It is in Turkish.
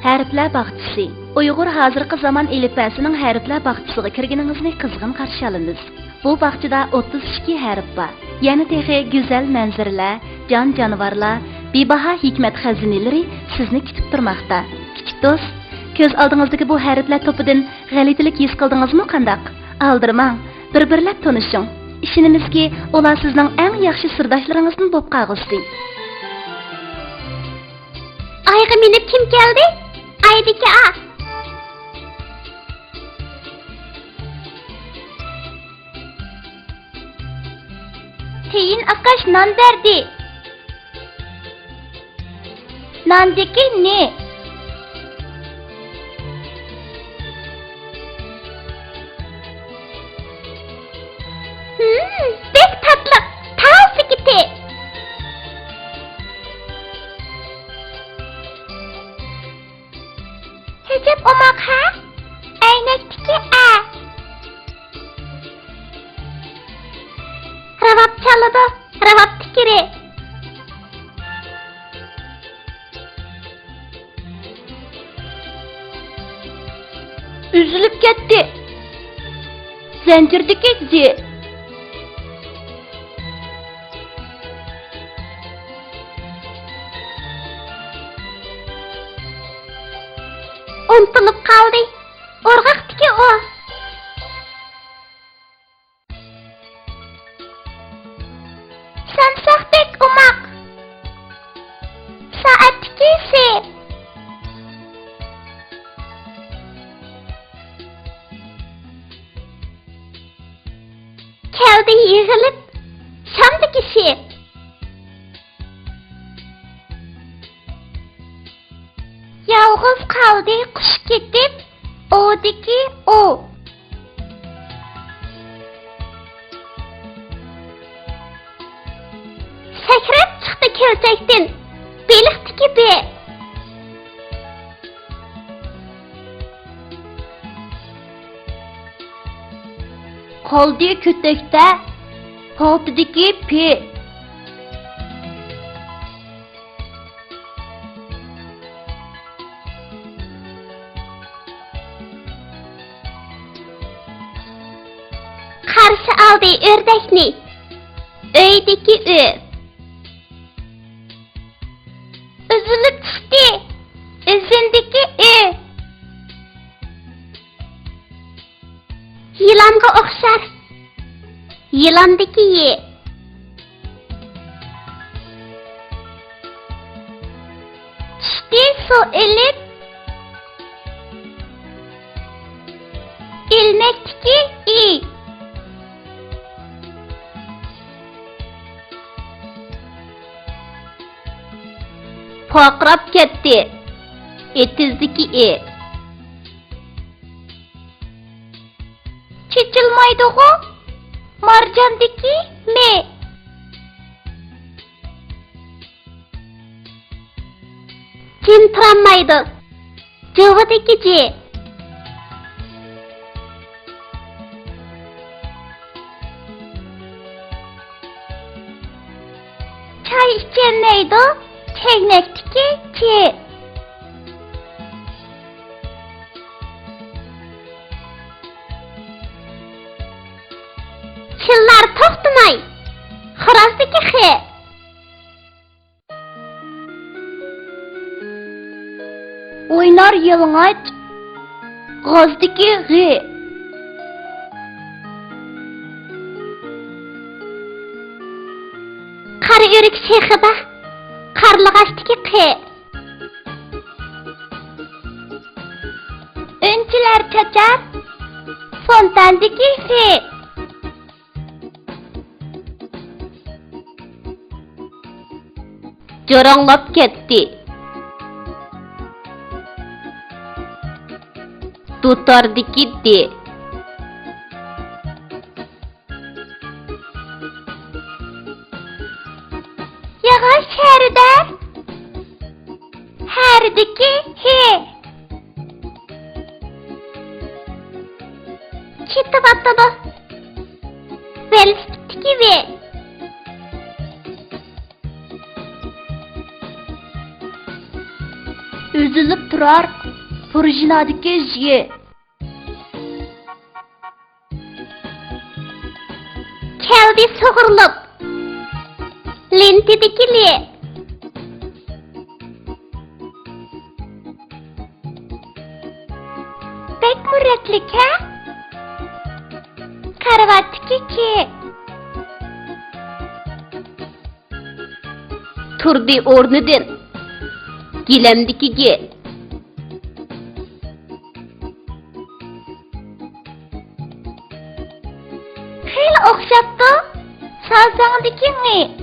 Hərflər bağçısı. Uygur hazırkı zaman elipəsinin hərflər bağçısına kirgeninizni kızgın qarşı alınız. Bu bağçıda 32 hərf var. Yani texi güzel mənzirələr, canavarlar, bebaha hikmet xəzinələri sizni kütüb durmaqda. Kiçik dost, göz aldığınızdaki bu hərflər topudan g'alatilik his qildingizmi qandaq? Aldırmang, bir-birlab tanışın. İşinimiz ki, ular sizning eng yaxshi sirdoshlarыңizdan bo'lib qolg'usi. Ayga minib kim keldi? Aydiki a. Teyin akash non berdi. Nondaki ne? Bek tatlı. Tavsi gitti. Hecep omak ha? Aynaktiki a. Ravap çalıdı. Ravap tikiri. Üzülüp gitti. Zincirdeki Z. Untulup kaldı. Orgaktiki o. Samsakbek umak. Saattiki se. Keldi yığılıp. Şamdaki se. Yalğız kaldı kuş gidip. O'diki o. Sakrab chiqdi keltakdan. Beliqdiki be. Qoldi kütükdə. Popdiki P. Qarşı aldı ördəkni. Öydeki ö. Üzülüp düştü. Üzündeki ö. Yılanға oxşar. Yılandaki ye. Düştü su elip. İlmekteki i. Poqrab ketdi. Etizdiki e. Çiçilmaydı o. Marjandaki me. Cin tıranmaydı. Cıvıdaki c. Çay içen neydi? Çeknekteki c. Çıllar toxtumay. Xırazdaki xe. Oynar yalıngaç. G'ozdiki g'i. Qari o'rik shexida. Qarlig'ashdiki qe. Önçiler çaçar. Fontandaki fe. Joranglab ketdi. Tutardiki de. Yağış heride. Herdeki he. Çıtı battadı. Velspitiki ve. Üzülüp turar purjinadiki jiye. Keldi soğurlup. Lentidikili. Bek müretlik ha? Karavattiki ki. Turdi o'rnidan. Gilamdikiga. Xeyli o'xshatdi. Sazangdikini.